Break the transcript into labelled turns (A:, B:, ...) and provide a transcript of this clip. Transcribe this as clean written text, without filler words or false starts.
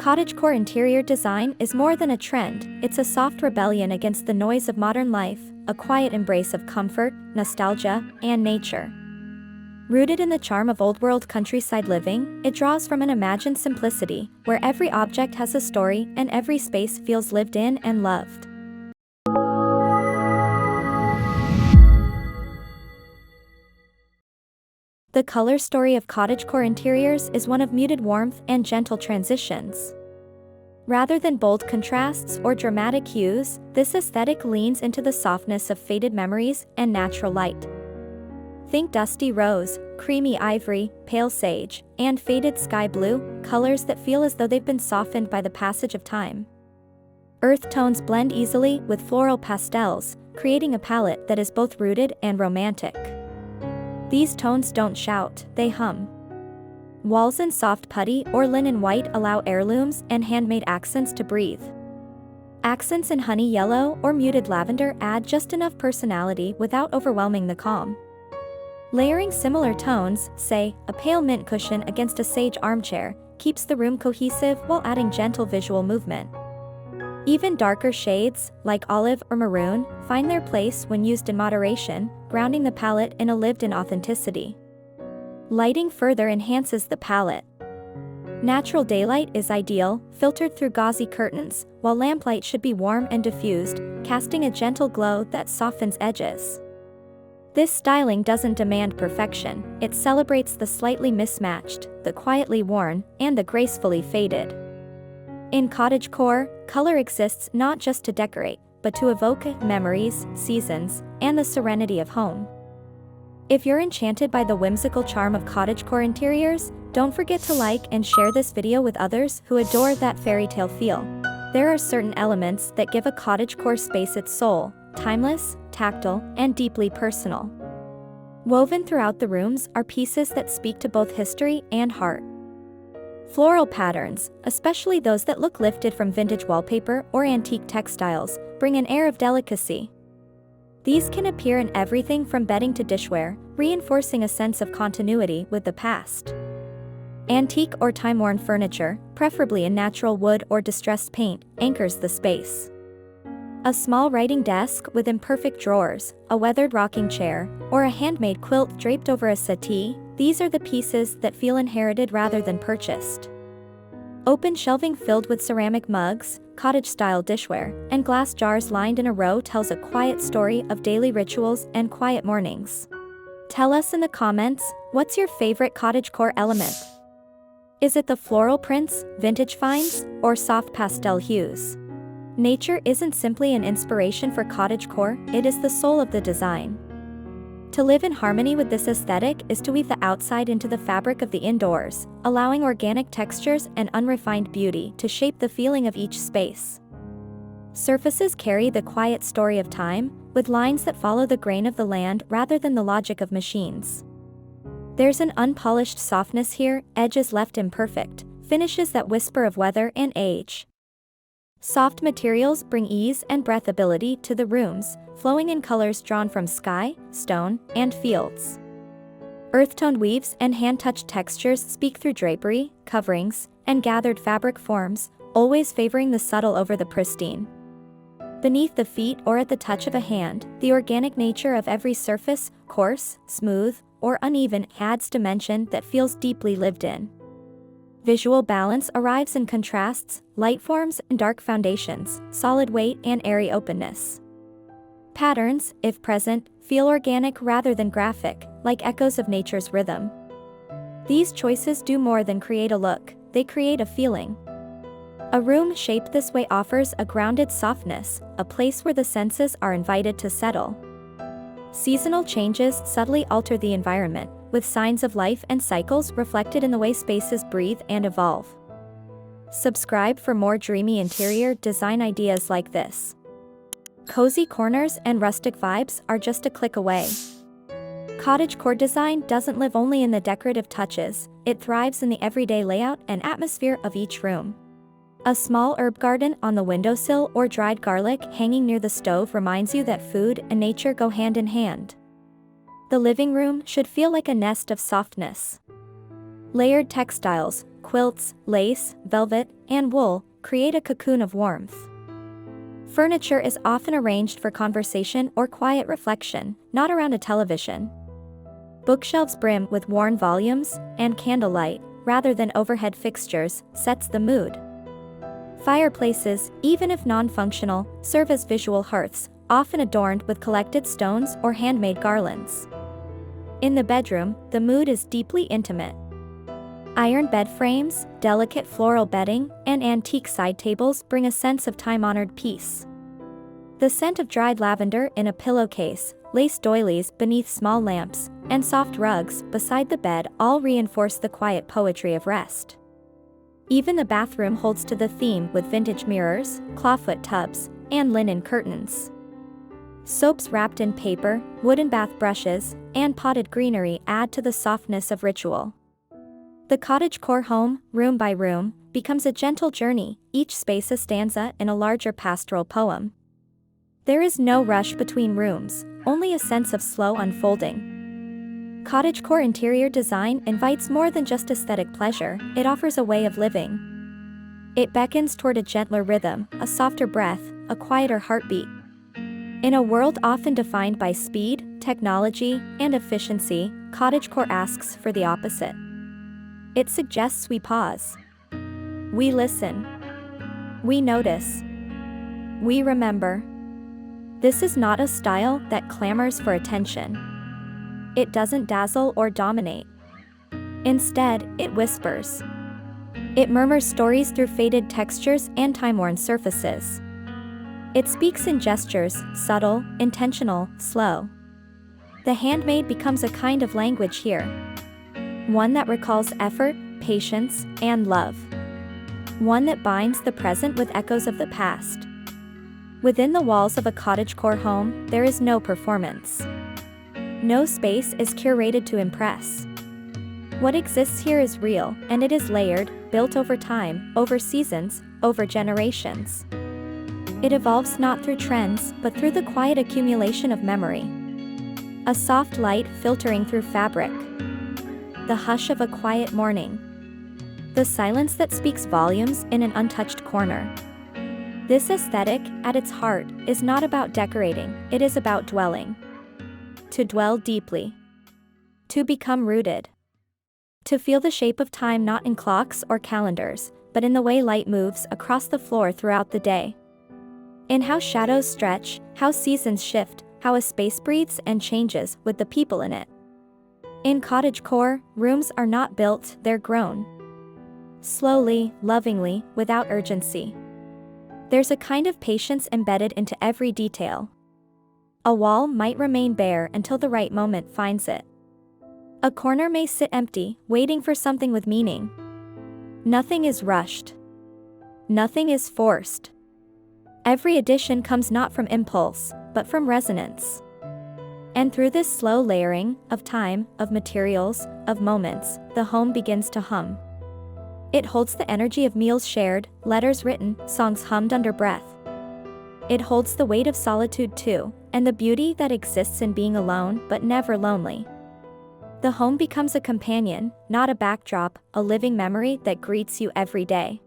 A: Cottagecore interior design is more than a trend, it's a soft rebellion against the noise of modern life, a quiet embrace of comfort, nostalgia, and nature. Rooted in the charm of old-world countryside living, it draws from an imagined simplicity, where every object has a story and every space feels lived in and loved. The color story of cottagecore interiors is one of muted warmth and gentle transitions. Rather than bold contrasts or dramatic hues, this aesthetic leans into the softness of faded memories and natural light. Think dusty rose, creamy ivory, pale sage, and faded sky blue, colors that feel as though they've been softened by the passage of time. Earth tones blend easily with floral pastels, creating a palette that is both rooted and romantic. These tones don't shout, they hum. Walls in soft putty or linen white allow heirlooms and handmade accents to breathe. Accents in honey yellow or muted lavender add just enough personality without overwhelming the calm. Layering similar tones, say, a pale mint cushion against a sage armchair, keeps the room cohesive while adding gentle visual movement. Even darker shades, like olive or maroon, find their place when used in moderation, grounding the palette in a lived-in authenticity. Lighting further enhances the palette. Natural daylight is ideal, filtered through gauzy curtains, while lamplight should be warm and diffused, casting a gentle glow that softens edges. This styling doesn't demand perfection, it celebrates the slightly mismatched, the quietly worn, and the gracefully faded. In cottagecore, color exists not just to decorate, but to evoke memories, seasons, and the serenity of home. If you're enchanted by the whimsical charm of cottagecore interiors, don't forget to like and share this video with others who adore that fairy tale feel. There are certain elements that give a cottagecore space its soul, timeless, tactile, and deeply personal. Woven throughout the rooms are pieces that speak to both history and heart. Floral patterns, especially those that look lifted from vintage wallpaper or antique textiles, bring an air of delicacy. These can appear in everything from bedding to dishware, reinforcing a sense of continuity with the past. Antique or time-worn furniture, preferably in natural wood or distressed paint, anchors the space. A small writing desk with imperfect drawers, a weathered rocking chair, or a handmade quilt draped over a settee, these are the pieces that feel inherited rather than purchased. Open shelving filled with ceramic mugs, cottage-style dishware, and glass jars lined in a row tells a quiet story of daily rituals and quiet mornings. Tell us in the comments, what's your favorite cottagecore element? Is it the floral prints, vintage finds, or soft pastel hues? Nature isn't simply an inspiration for cottagecore, it is the soul of the design. To live in harmony with this aesthetic is to weave the outside into the fabric of the indoors, allowing organic textures and unrefined beauty to shape the feeling of each space. Surfaces carry the quiet story of time, with lines that follow the grain of the land rather than the logic of machines. There's an unpolished softness here, edges left imperfect, finishes that whisper of weather and age. Soft materials bring ease and breathability to the rooms, flowing in colors drawn from sky, stone, and fields. Earth-toned weaves and hand-touched textures speak through drapery, coverings, and gathered fabric forms, always favoring the subtle over the pristine. Beneath the feet or at the touch of a hand, the organic nature of every surface, coarse, smooth, or uneven, adds dimension that feels deeply lived in. Visual balance arrives in contrasts, light forms and dark foundations, solid weight and airy openness. Patterns, if present, feel organic rather than graphic, like echoes of nature's rhythm. These choices do more than create a look, they create a feeling. A room shaped this way offers a grounded softness, a place where the senses are invited to settle. Seasonal changes subtly alter the environment, with signs of life and cycles reflected in the way spaces breathe and evolve. Subscribe for more dreamy interior design ideas like this. Cozy corners and rustic vibes are just a click away. Cottagecore design doesn't live only in the decorative touches, it thrives in the everyday layout and atmosphere of each room. A small herb garden on the windowsill or dried garlic hanging near the stove reminds you that food and nature go hand in hand. The living room should feel like a nest of softness. Layered textiles, quilts, lace, velvet, and wool create a cocoon of warmth. Furniture is often arranged for conversation or quiet reflection, not around a television. Bookshelves brim with worn volumes, and candlelight, rather than overhead fixtures, sets the mood. Fireplaces, even if non-functional, serve as visual hearths, often adorned with collected stones or handmade garlands. In the bedroom, the mood is deeply intimate. Iron bed frames, delicate floral bedding, and antique side tables bring a sense of time-honored peace. The scent of dried lavender in a pillowcase, lace doilies beneath small lamps, and soft rugs beside the bed all reinforce the quiet poetry of rest. Even the bathroom holds to the theme with vintage mirrors, clawfoot tubs, and linen curtains. Soaps wrapped in paper, wooden bath brushes, and potted greenery add to the softness of ritual. The cottagecore home, room by room, becomes a gentle journey, each space a stanza in a larger pastoral poem. There is no rush between rooms, only a sense of slow unfolding. Cottagecore interior design invites more than just aesthetic pleasure, it offers a way of living. It beckons toward a gentler rhythm, a softer breath, a quieter heartbeat. In a world often defined by speed, technology, and efficiency, cottagecore asks for the opposite. It suggests we pause. We listen. We notice. We remember. This is not a style that clamors for attention. It doesn't dazzle or dominate. Instead, it whispers. It murmurs stories through faded textures and time-worn surfaces. It speaks in gestures, subtle, intentional, slow. The handmade becomes a kind of language here. One that recalls effort, patience, and love. One that binds the present with echoes of the past. Within the walls of a cottagecore home, there is no performance. No space is curated to impress. What exists here is real, and it is layered, built over time, over seasons, over generations. It evolves not through trends, but through the quiet accumulation of memory. A soft light filtering through fabric. The hush of a quiet morning. The silence that speaks volumes in an untouched corner. This aesthetic, at its heart, is not about decorating, it is about dwelling. To dwell deeply. To become rooted. To feel the shape of time not in clocks or calendars, but in the way light moves across the floor throughout the day. In how shadows stretch, how seasons shift, how a space breathes and changes with the people in it. In cottagecore, rooms are not built, they're grown. Slowly, lovingly, without urgency. There's a kind of patience embedded into every detail. A wall might remain bare until the right moment finds it. A corner may sit empty, waiting for something with meaning. Nothing is rushed. Nothing is forced. Every addition comes not from impulse, but from resonance. And through this slow layering, of time, of materials, of moments, the home begins to hum. It holds the energy of meals shared, letters written, songs hummed under breath. It holds the weight of solitude too, and the beauty that exists in being alone but never lonely. The home becomes a companion, not a backdrop, a living memory that greets you every day.